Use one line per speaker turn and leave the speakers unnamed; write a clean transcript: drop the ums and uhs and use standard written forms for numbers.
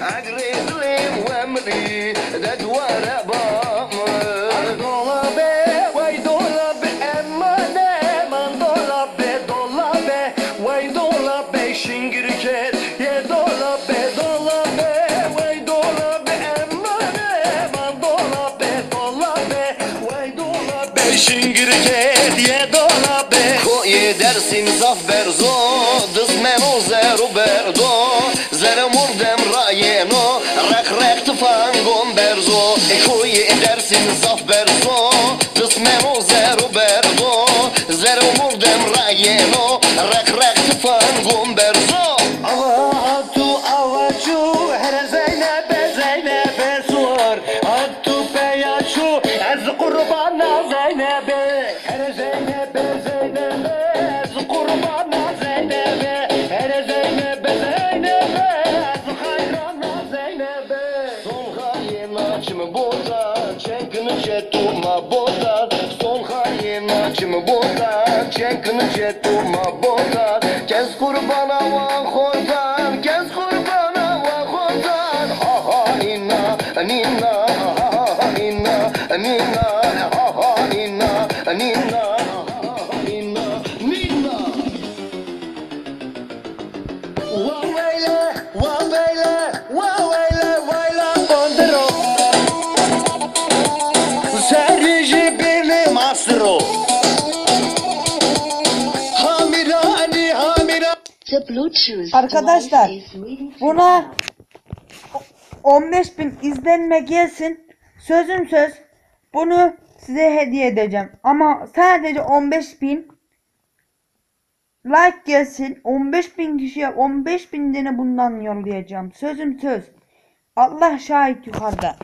عقريزلي وامري ذات ورا بامر
Dolabı, vay dolabı, emmane, man dolabı, dolabı, vay dolabı, şingirker, ye dolabı, dolabı, vay dolabı, emmane, man dolabı, dolabı, vay dolabı, şingirker, ye dolabı.
Koye dersim zafer zo Dızmeno zeru berdo Zere murdem rayeno Rak rak tıfan gomberzo Koye dersim zafer zo Dızmeno zeru berdo Zere murdem rayeno Rak rak tıfan gomberzo
Atu avaçu, her Zeynep'e Zeynep'e sor. Atu peyaçu, ez kurbana Zeynep'e. Her Zeynep'e Zeynep'e, ez kurbana Zeynep'e. Her Zeynep'e Zeynep'e, ez hayrana Zeynep'e.
Son hayin açımı bozar Çenkini çetuma bozar Son hayin açımı bozar Çenkini çetuma bozar Kez kurbana va khozar Kez kurbana va khozar Ha ha nina nina Ha ha nina nina Ha ha nina nina Ha ha nina nina
Vaveyle, vaveyle, vaveyle, vayla bondro. Serici benim asro. Hamirani, hamira.
The Bluetooth
Arkadaşlar,
device is waiting for
buna
you.
15.000 izlenme gelsin. Sözüm söz. Bunu size hediye edeceğim. Ama sadece 15.000 like gelsin. 15.000 kişiye 15.000 tane bundan yollayacağım. Sözüm söz. Allah şahit yukarıda.